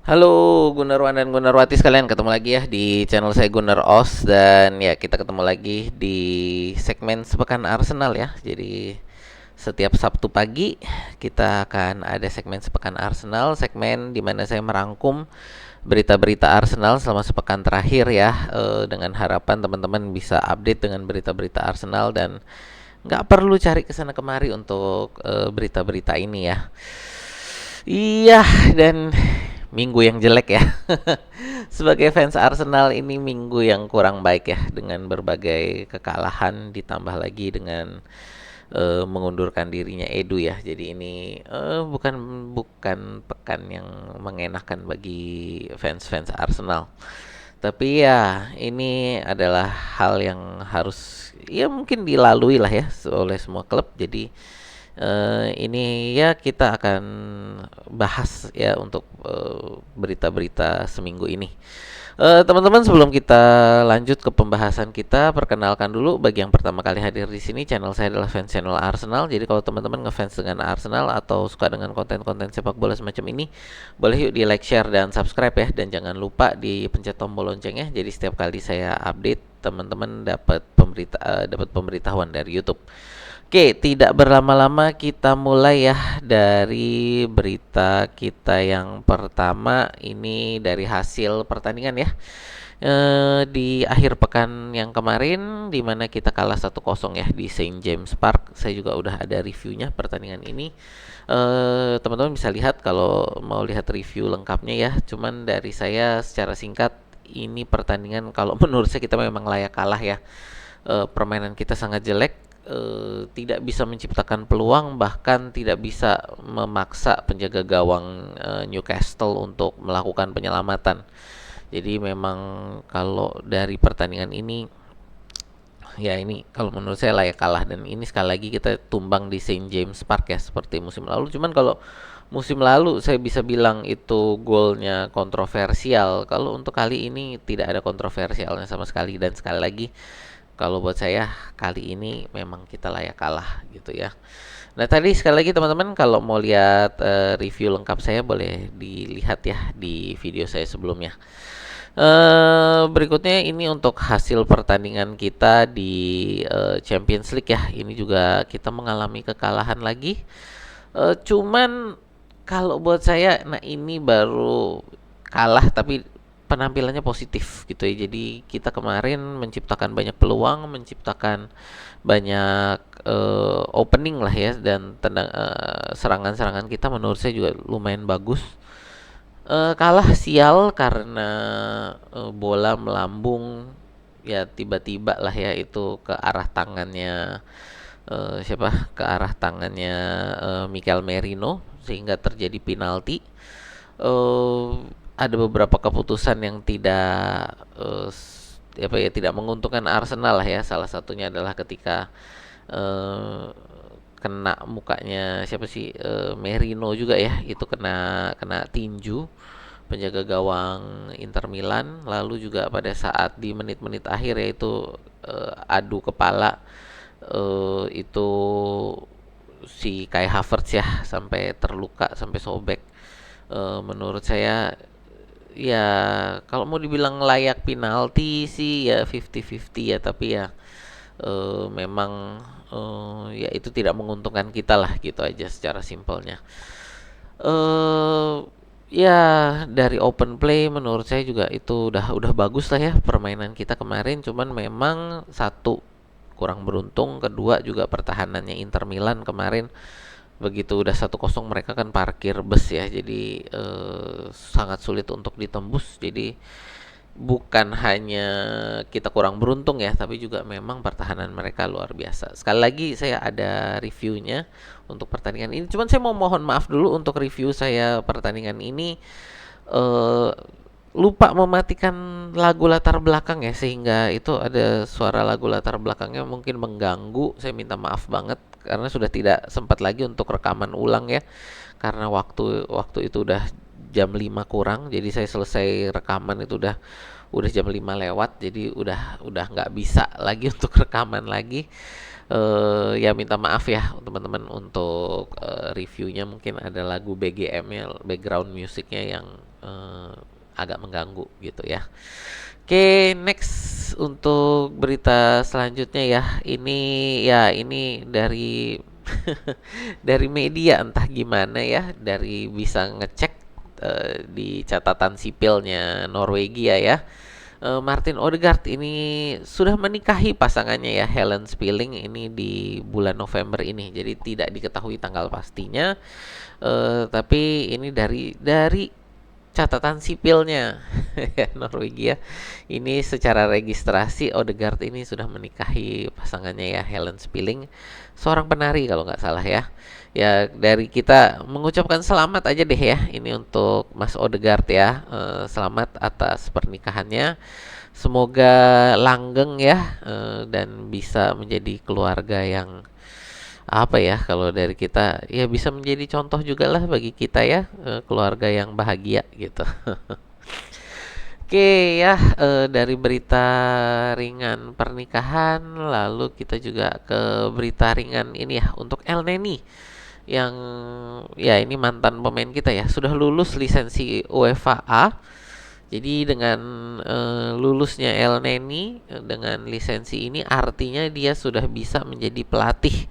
Halo Gunarwan dan Gunarwati sekalian, ketemu lagi ya di channel saya Gunar Os. Dan ya, kita ketemu lagi di segmen Sepekan Arsenal ya. Jadi setiap Sabtu pagi kita akan ada segmen Sepekan Arsenal, segmen di mana saya merangkum berita-berita Arsenal selama sepekan terakhir ya, dengan harapan teman-teman bisa update dengan berita-berita Arsenal dan nggak perlu cari kesana kemari untuk berita-berita ini ya. Iya, dan minggu yang jelek ya. Sebagai fans Arsenal, ini minggu yang kurang baik ya, dengan berbagai kekalahan ditambah lagi dengan mengundurkan dirinya Edu ya. Jadi ini bukan bukan pekan yang mengenakan bagi fans-fans Arsenal. Tapi ya, ini adalah hal yang harus ya mungkin dilalui lah ya oleh semua klub. Jadi ini ya kita akan bahas ya untuk berita-berita seminggu ini. Teman-teman, sebelum kita lanjut ke pembahasan kita, perkenalkan dulu bagi yang pertama kali hadir di sini, channel saya adalah fans channel Arsenal. Jadi kalau teman-teman ngefans dengan Arsenal atau suka dengan konten-konten sepak bola semacam ini, boleh yuk di like, share, dan subscribe ya. Dan jangan lupa dipencet tombol loncengnya. Jadi setiap kali saya update, teman-teman dapat pemberitahuan dari YouTube. Oke, tidak berlama-lama kita mulai ya dari berita kita yang pertama. Ini dari hasil pertandingan ya. Di akhir pekan yang kemarin di mana kita kalah 1-0 ya di Saint James Park. Saya juga udah ada reviewnya pertandingan ini. Teman-teman bisa lihat kalau mau lihat review lengkapnya ya. Cuman dari saya secara singkat, ini pertandingan kalau menurut saya kita memang layak kalah ya. Permainan kita sangat jelek, tidak bisa menciptakan peluang, bahkan tidak bisa memaksa penjaga gawang Newcastle untuk melakukan penyelamatan. Jadi memang kalau dari pertandingan ini, ya ini kalau menurut saya layak kalah. Dan ini sekali lagi kita tumbang di Saint James Park ya, seperti musim lalu. Cuman kalau musim lalu saya bisa bilang itu golnya kontroversial. Kalau untuk kali ini tidak ada kontroversialnya sama sekali. Dan sekali lagi, kalau buat saya kali ini memang kita layak kalah gitu ya. Nah, tadi sekali lagi teman-teman, kalau mau lihat review lengkap saya boleh dilihat ya di video saya sebelumnya. Berikutnya ini untuk hasil pertandingan kita di Champions League ya. Ini juga kita mengalami kekalahan lagi. Cuman kalau buat saya, nah ini baru kalah tapi penampilannya positif gitu ya. Jadi kita kemarin menciptakan banyak peluang, menciptakan banyak opening lah ya, dan serangan-serangan kita menurut saya juga lumayan bagus. Kalah sial karena bola melambung ya tiba-tiba lah ya, itu ke arah tangannya siapa? Ke arah tangannya Mikel Merino sehingga terjadi penalti. eh ada beberapa keputusan yang tidak apa ya, tidak menguntungkan Arsenal lah ya. Salah satunya adalah ketika eh, kena mukanya siapa sih, Merino juga ya, itu kena kena tinju penjaga gawang Inter Milan. Lalu juga pada saat di menit-menit akhir yaitu adu kepala, itu si Kai Havertz ya sampai terluka, sampai sobek. Menurut saya ya, kalau mau dibilang layak penalti sih ya 50-50 ya, tapi ya memang ya itu tidak menguntungkan kita lah, gitu aja secara simpelnya. eh Ya, dari open play menurut saya juga itu udah bagus lah ya permainan kita kemarin. Cuman memang satu, kurang beruntung. Kedua juga pertahanannya Inter Milan kemarin, begitu udah 1-0 mereka kan parkir bus ya. Jadi sangat sulit untuk ditembus. Jadi bukan hanya kita kurang beruntung ya, tapi juga memang pertahanan mereka luar biasa. Sekali lagi saya ada reviewnya untuk pertandingan ini. Cuman saya mau mohon maaf dulu untuk review saya pertandingan ini, eh lupa mematikan lagu latar belakang ya, sehingga itu ada suara lagu latar belakangnya mungkin mengganggu. Saya minta maaf banget karena sudah tidak sempat lagi untuk rekaman ulang ya, karena waktu waktu itu udah jam 5 kurang. Jadi saya selesai rekaman itu udah jam 5 lewat. Jadi udah nggak bisa lagi untuk rekaman lagi. Ya minta maaf ya teman-teman untuk reviewnya mungkin ada lagu BGM-nya, background musiknya yang agak mengganggu gitu ya. Oke, next untuk berita selanjutnya ya. Ini dari dari media entah gimana ya, dari bisa ngecek di catatan sipilnya Norwegia ya. Martin Odegaard ini sudah menikahi pasangannya ya, Helen Spilling, ini di bulan November ini. Jadi tidak diketahui tanggal pastinya. Tapi ini dari catatan sipilnya ya, Norwegia. Ini secara registrasi Odegaard ini sudah menikahi pasangannya ya, Helen Spilling, seorang penari kalau nggak salah ya. Ya dari kita mengucapkan selamat aja deh ya ini untuk Mas Odegaard ya. Selamat atas pernikahannya. Semoga langgeng ya, dan bisa menjadi keluarga yang apa ya, kalau dari kita ya bisa menjadi contoh juga lah bagi kita ya, keluarga yang bahagia gitu. Oke ya, dari berita ringan pernikahan lalu kita juga ke berita ringan ini ya untuk El Neni yang ya ini mantan pemain kita ya, sudah lulus lisensi UEFA A. Jadi dengan lulusnya El Neni dengan lisensi ini artinya dia sudah bisa menjadi pelatih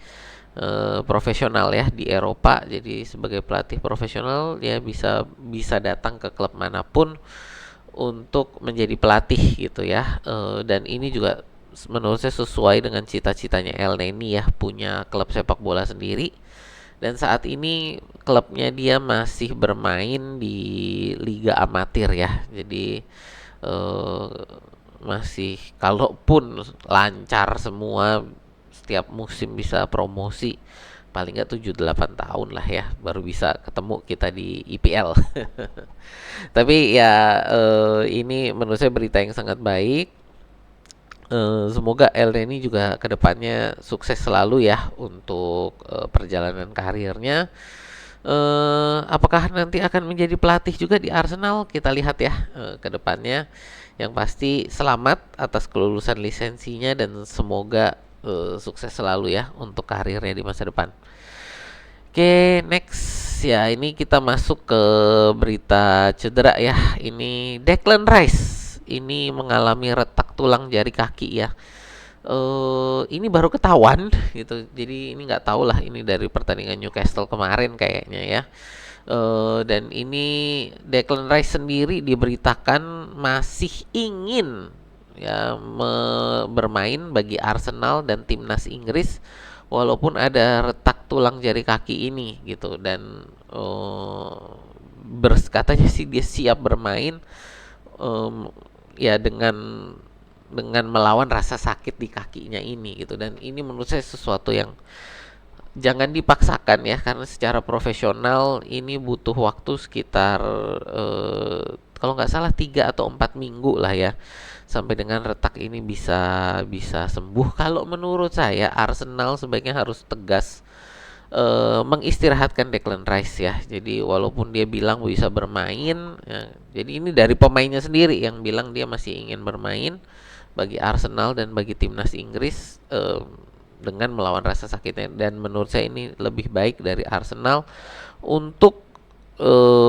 profesional ya di Eropa. Jadi sebagai pelatih profesional dia bisa bisa datang ke klub manapun untuk menjadi pelatih gitu ya. Dan ini juga menurut saya sesuai dengan cita-citanya El Neni ya, punya klub sepak bola sendiri. Dan saat ini klubnya dia masih bermain di liga amatir ya. Jadi eh, masih kalaupun lancar semua setiap musim bisa promosi, paling nggak 7-8 tahun lah ya baru bisa ketemu kita di IPL. Tapi ya ini menurut saya berita yang sangat baik. Semoga El Neni juga kedepannya sukses selalu ya untuk perjalanan karirnya. Apakah nanti akan menjadi pelatih juga di Arsenal? Kita lihat ya ke depannya. Yang pasti selamat atas kelulusan lisensinya dan semoga sukses selalu ya untuk karirnya di masa depan. Oke, next ya ini kita masuk ke berita cedera ya. Ini Declan Rice ini mengalami retak tulang jari kaki ya. Ini baru ketahuan gitu. Jadi ini nggak tahu lah ini dari pertandingan Newcastle kemarin kayaknya ya. Dan ini Declan Rice sendiri diberitakan masih ingin ya bermain bagi Arsenal dan timnas Inggris walaupun ada retak tulang jari kaki ini gitu. Dan katanya sih dia siap bermain ya dengan melawan rasa sakit di kakinya ini gitu. Dan ini menurut saya sesuatu yang jangan dipaksakan ya, karena secara profesional ini butuh waktu sekitar kalau nggak salah 3 atau 4 minggu lah ya sampai dengan retak ini bisa bisa sembuh. Kalau menurut saya Arsenal sebaiknya harus tegas mengistirahatkan Declan Rice ya. Jadi walaupun dia bilang bisa bermain ya, jadi ini dari pemainnya sendiri yang bilang dia masih ingin bermain bagi Arsenal dan bagi timnas Inggris dengan melawan rasa sakitnya. Dan menurut saya ini lebih baik dari Arsenal untuk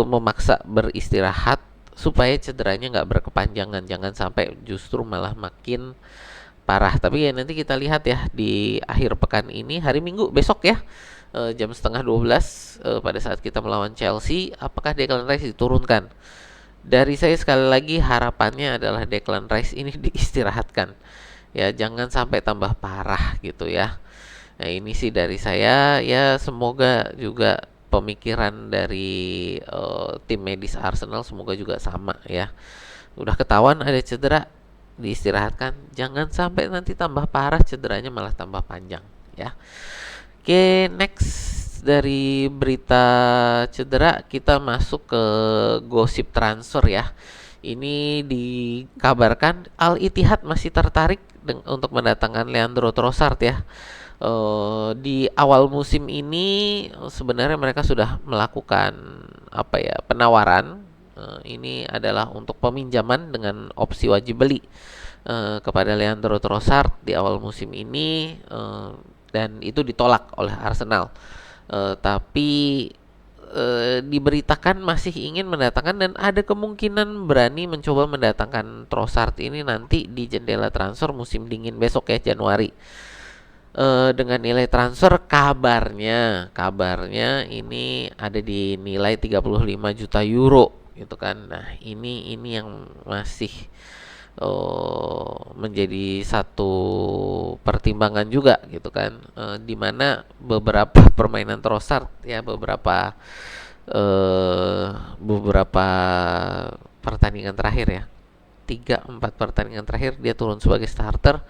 memaksa beristirahat supaya cederanya nggak berkepanjangan, jangan sampai justru malah makin parah. Tapi ya nanti kita lihat ya di akhir pekan ini, hari Minggu besok ya, jam setengah 12 pada saat kita melawan Chelsea, apakah Declan Rice diturunkan. Dari saya sekali lagi harapannya adalah Declan Rice ini diistirahatkan ya, jangan sampai tambah parah gitu ya. Nah ini sih dari saya ya, semoga juga pemikiran dari tim medis Arsenal semoga juga sama ya. Udah ketahuan ada cedera, diistirahatkan, jangan sampai nanti tambah parah cederanya malah tambah panjang ya. Oke, next dari berita cedera kita masuk ke gosip transfer ya. Ini dikabarkan Al Ittihad masih tertarik untuk mendatangkan Leandro Trossard ya. Di awal musim ini sebenarnya mereka sudah melakukan apa ya, penawaran. Ini adalah untuk peminjaman dengan opsi wajib beli kepada Leandro Trossard di awal musim ini. dan itu ditolak oleh Arsenal. Tapi diberitakan masih ingin mendatangkan dan ada kemungkinan berani mencoba mendatangkan Trossard ini nanti di jendela transfer musim dingin besok ya, Januari. Dengan nilai transfer kabarnya ini ada di nilai 35 juta euro gitu kan. Nah, ini yang masih menjadi satu pertimbangan juga gitu kan, di mana beberapa permainan Trossard ya, beberapa pertandingan terakhir ya, 3-4 pertandingan terakhir dia turun sebagai starter,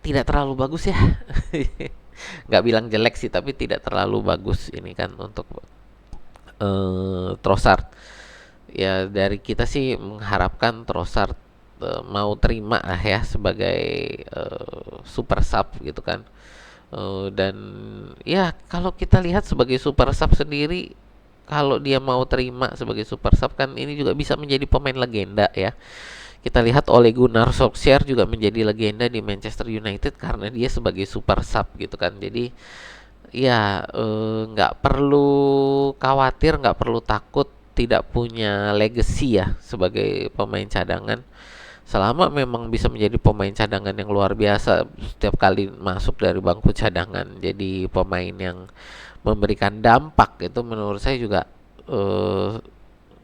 tidak terlalu bagus ya. Nggak bilang jelek sih, tapi tidak terlalu bagus ini kan untuk Trossard. Ya dari kita sih mengharapkan Trossard mau terima lah ya sebagai super sub gitu kan. Dan ya kalau kita lihat sebagai super sub sendiri, kalau dia mau terima sebagai super sub kan ini juga bisa menjadi pemain legenda ya. Kita lihat Ole Gunnar Solskjaer juga menjadi legenda di Manchester United karena dia sebagai super sub gitu kan. Jadi ya nggak perlu khawatir, nggak perlu takut tidak punya legacy ya sebagai pemain cadangan. Selama memang bisa menjadi pemain cadangan yang luar biasa setiap kali masuk dari bangku cadangan, jadi pemain yang memberikan dampak, itu menurut saya juga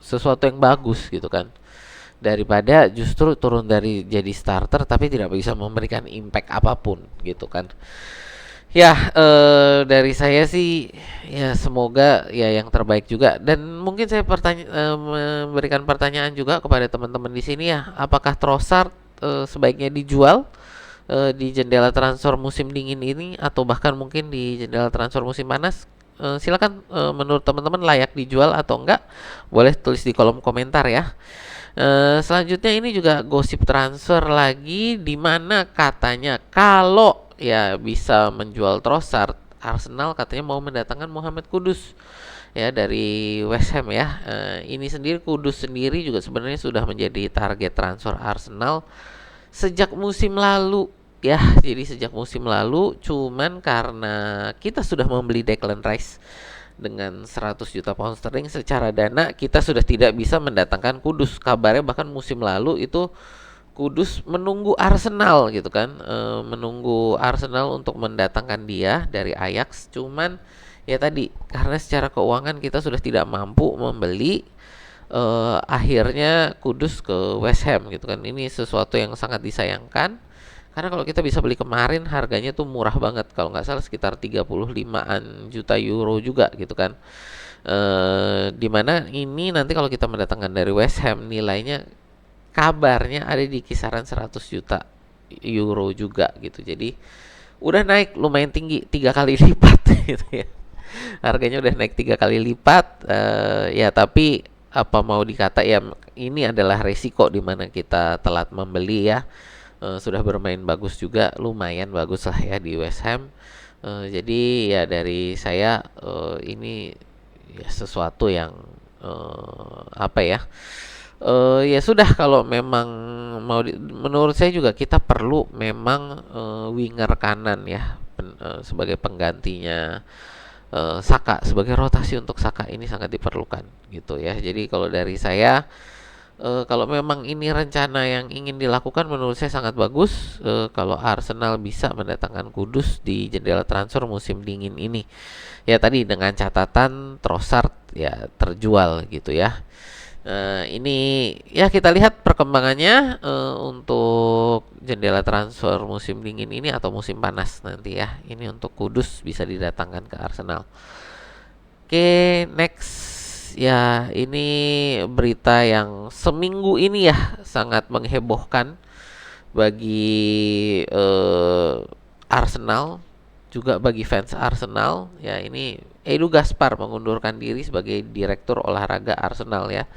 sesuatu yang bagus gitu kan, daripada justru turun dari jadi starter tapi tidak bisa memberikan impact apapun gitu kan. Ya, dari saya sih ya semoga ya yang terbaik juga, dan mungkin saya memberikan pertanyaan juga kepada teman-teman di sini ya, apakah Trossard sebaiknya dijual di jendela transfer musim dingin ini atau bahkan mungkin di jendela transfer musim panas? Silakan, menurut teman-teman layak dijual atau enggak? Boleh tulis di kolom komentar ya. Selanjutnya ini juga gosip transfer lagi, di mana katanya kalau ya bisa menjual Trossard, Arsenal katanya mau mendatangkan Mohamed Kudus ya dari West Ham ya. Ini sendiri, Kudus sendiri juga sebenarnya sudah menjadi target transfer Arsenal sejak musim lalu ya. Jadi sejak musim lalu, cuman karena kita sudah membeli Declan Rice dengan 100 juta pound sterling secara dana, kita sudah tidak bisa mendatangkan Kudus. Kabarnya bahkan musim lalu itu Kudus menunggu Arsenal gitu kan, menunggu Arsenal untuk mendatangkan dia dari Ajax. Cuman ya tadi, karena secara keuangan kita sudah tidak mampu membeli, akhirnya Kudus ke West Ham gitu kan. Ini sesuatu yang sangat disayangkan, karena kalau kita bisa beli kemarin harganya tuh murah banget, kalau nggak salah sekitar 35-an juta euro juga gitu kan. Dimana ini nanti kalau kita mendatangkan dari West Ham nilainya kabarnya ada di kisaran 100 juta euro juga gitu. Jadi udah naik lumayan tinggi, 3 kali lipat gitu ya. Harganya udah naik 3 kali lipat. Ya tapi apa mau dikata ya, ini adalah resiko di mana kita telat membeli ya. Sudah bermain bagus juga, lumayan bagus lah ya di West Ham. Jadi ya dari saya, ini ya sesuatu yang apa ya, ya sudah, kalau memang menurut saya juga kita perlu memang winger kanan ya, sebagai penggantinya Saka, sebagai rotasi untuk Saka ini sangat diperlukan gitu ya. Jadi kalau dari saya, kalau memang ini rencana yang ingin dilakukan, menurut saya sangat bagus kalau Arsenal bisa mendatangkan Kudus di jendela transfer musim dingin ini. Ya tadi dengan catatan Trossard ya terjual gitu ya. Ini ya kita lihat perkembangannya untuk jendela transfer musim dingin ini atau musim panas nanti ya. Ini untuk Kudus bisa didatangkan ke Arsenal. Oke, next. Ya, ini berita yang seminggu ini ya sangat menghebohkan bagi Arsenal, juga bagi fans Arsenal. Ya, ini Edu Gaspar mengundurkan diri sebagai direktur olahraga Arsenal ya.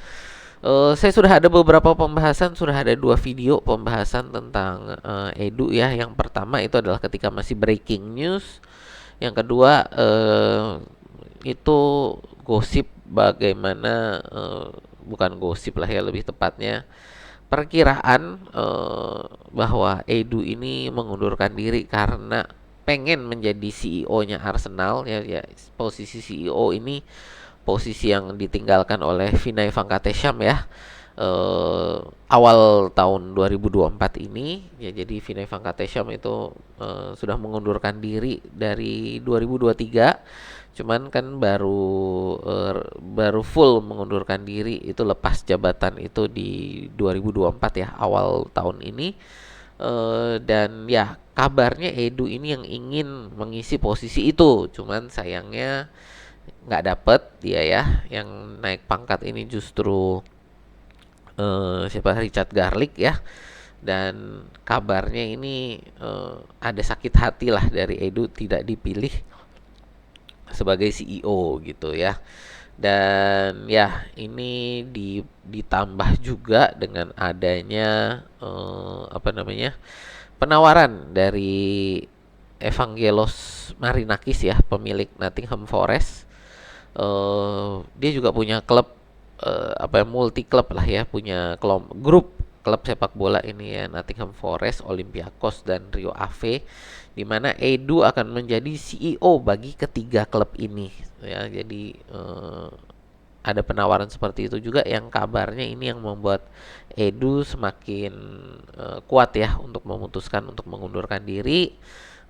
Saya sudah ada beberapa pembahasan, sudah ada 2 video pembahasan tentang Edu ya. Yang pertama itu adalah ketika masih breaking news. Yang kedua itu gosip, bagaimana bukan gosip lah ya, lebih tepatnya perkiraan bahwa Edu ini mengundurkan diri karena pengen menjadi CEO-nya Arsenal ya, posisi CEO ini posisi yang ditinggalkan oleh Vinay Venkatesham ya, eh, awal tahun 2024 ini ya. Jadi Vinay Venkatesham itu sudah mengundurkan diri dari 2023, cuman kan baru full mengundurkan diri itu lepas jabatan itu di 2024 ya, awal tahun ini. Dan ya kabarnya Edu ini yang ingin mengisi posisi itu, cuman sayangnya nggak dapet dia ya. Yang naik pangkat ini justru siapa, Richard Garlick ya. Dan kabarnya ini ada sakit hati lah dari Edu tidak dipilih sebagai CEO gitu ya. Dan ya ini ditambah juga dengan adanya penawaran dari Evangelos Marinakis ya, pemilik Nottingham Forest. Dia juga punya klub, multi klub lah ya, punya grup klub sepak bola ini ya, Nottingham Forest, Olympiakos dan Rio Ave, di mana Edu akan menjadi CEO bagi ketiga klub ini ya. Jadi ada penawaran seperti itu juga, yang kabarnya ini yang membuat Edu semakin kuat ya untuk memutuskan untuk mengundurkan diri.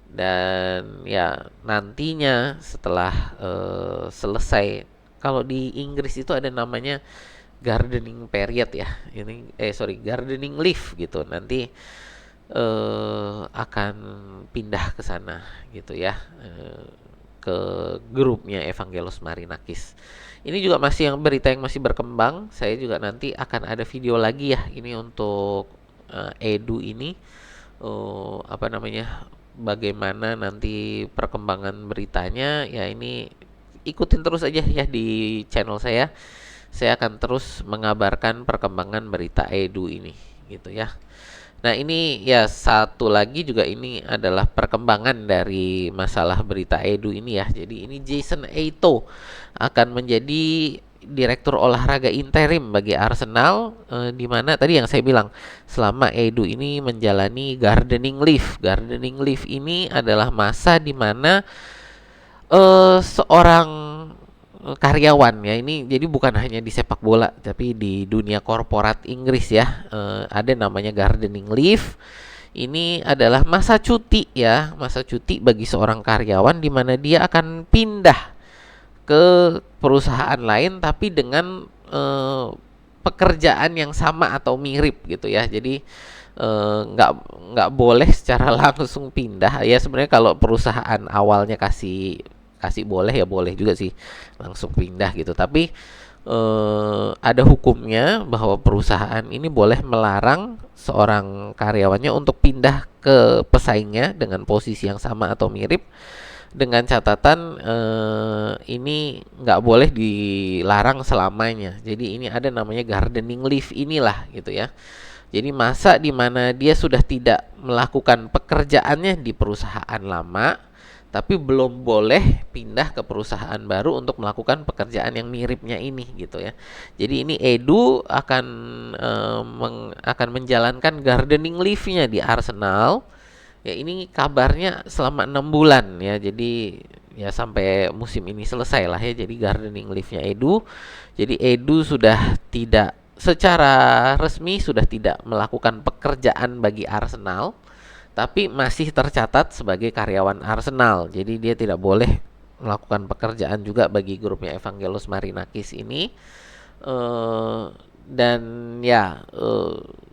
Dan ya nantinya setelah selesai, kalau di Inggris itu ada namanya gardening period ya. Gardening leave gitu. Nanti akan pindah ke sana gitu ya, ke grupnya Evangelos Marinakis. Ini juga masih yang berita yang masih berkembang. Saya juga nanti akan ada video lagi ya ini untuk Edu ini, bagaimana nanti perkembangan beritanya ya. Ini ikutin terus aja ya di channel saya. Saya akan terus mengabarkan perkembangan berita Edu ini gitu ya. Nah ini ya satu lagi juga, ini adalah perkembangan dari masalah berita Edu ini ya. Jadi ini Jason Eito akan menjadi direktur olahraga interim bagi Arsenal, di mana tadi yang saya bilang selama Edu ini menjalani gardening leave. Gardening leave ini adalah masa di mana seorang karyawan ya, ini jadi bukan hanya di sepak bola tapi di dunia korporat Inggris ya, ada namanya gardening leave. Ini adalah masa cuti ya, masa cuti bagi seorang karyawan di mana dia akan pindah ke perusahaan lain tapi dengan pekerjaan yang sama atau mirip gitu ya. Jadi nggak boleh secara langsung pindah ya. Sebenarnya kalau perusahaan awalnya kasih boleh ya, boleh juga sih langsung pindah gitu. Tapi ada hukumnya bahwa perusahaan ini boleh melarang seorang karyawannya untuk pindah ke pesaingnya dengan posisi yang sama atau mirip, dengan catatan ini nggak boleh dilarang selamanya. Jadi ini ada namanya gardening leave inilah gitu ya. Jadi masa di mana dia sudah tidak melakukan pekerjaannya di perusahaan lama, tapi belum boleh pindah ke perusahaan baru untuk melakukan pekerjaan yang miripnya ini gitu ya. Jadi ini Edu akan menjalankan gardening leave-nya di Arsenal. Ya ini kabarnya selama 6 bulan ya. Jadi ya sampai musim ini selesai lah ya. Jadi gardening leave-nya Edu. Jadi Edu sudah tidak, secara resmi sudah tidak melakukan pekerjaan bagi Arsenal, tapi masih tercatat sebagai karyawan Arsenal. Jadi dia tidak boleh melakukan pekerjaan juga bagi grupnya Evangelos Marinakis ini. Dan ya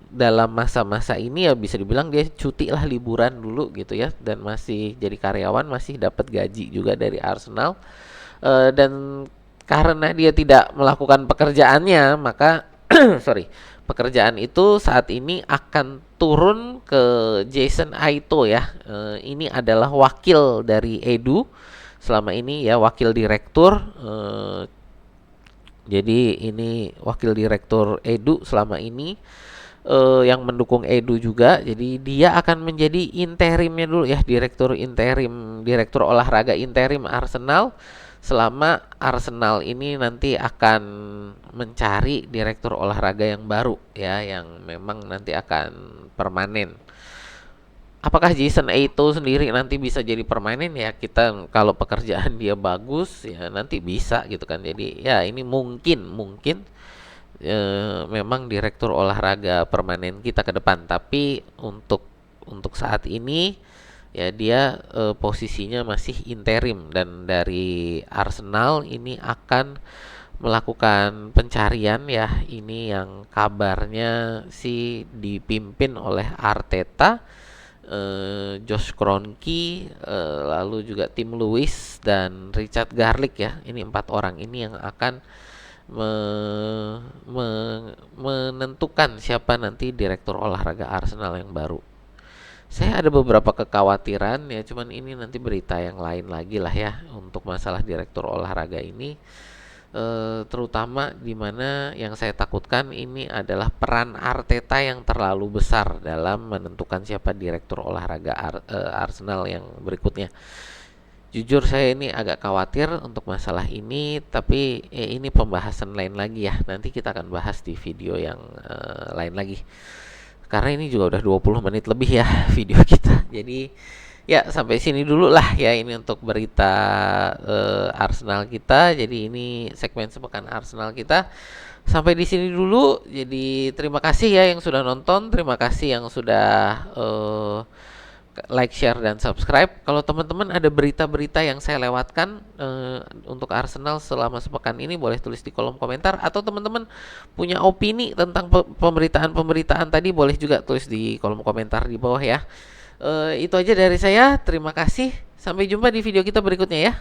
dalam masa-masa ini ya bisa dibilang dia cuti lah, liburan dulu gitu ya. Dan masih jadi karyawan, masih dapat gaji juga dari Arsenal. Dan karena dia tidak melakukan pekerjaannya, maka pekerjaan itu saat ini akan turun ke Jason Aito ya. Ini adalah wakil dari Edu selama ini ya, wakil direktur. Jadi ini wakil direktur Edu selama ini, yang mendukung Edu juga. Jadi dia akan menjadi interimnya dulu ya, direktur olahraga interim Arsenal, selama Arsenal ini nanti akan mencari direktur olahraga yang baru ya, yang memang nanti akan permanen. apakah Jason Eto sendiri nanti bisa jadi permanen? Ya kita kalau pekerjaan dia bagus ya nanti bisa gitu kan. Jadi ya ini mungkin memang direktur olahraga permanen kita ke depan. Tapi untuk saat ini ya dia posisinya masih interim, dan dari Arsenal ini akan melakukan pencarian ya. Ini yang kabarnya sih dipimpin oleh Arteta, Josh Kroenke, lalu juga Tim Lewis dan Richard Garlick ya. Ini 4 orang ini yang akan menentukan siapa nanti direktur olahraga Arsenal yang baru. Saya ada beberapa kekhawatiran ya, cuman ini nanti berita yang lain lagi lah ya untuk masalah direktur olahraga ini. Terutama di mana yang saya takutkan ini adalah peran Arteta yang terlalu besar dalam menentukan siapa direktur olahraga Arsenal yang berikutnya. Jujur saya ini agak khawatir untuk masalah ini, tapi ini pembahasan lain lagi ya. Nanti kita akan bahas di video yang lain lagi. Karena ini juga udah 20 menit lebih ya video kita. Jadi ya sampai sini dulu lah ya ini untuk berita Arsenal kita. Jadi ini segmen sepekan Arsenal kita. Sampai di sini dulu. Jadi terima kasih ya yang sudah nonton, terima kasih yang sudah like, share, dan subscribe. Kalau teman-teman ada berita-berita yang saya lewatkan untuk Arsenal selama sepekan ini, boleh tulis di kolom komentar. Atau teman-teman punya opini tentang pemberitaan-pemberitaan tadi, boleh juga tulis di kolom komentar di bawah ya. Itu aja dari saya. Terima kasih. Sampai jumpa di video kita berikutnya ya.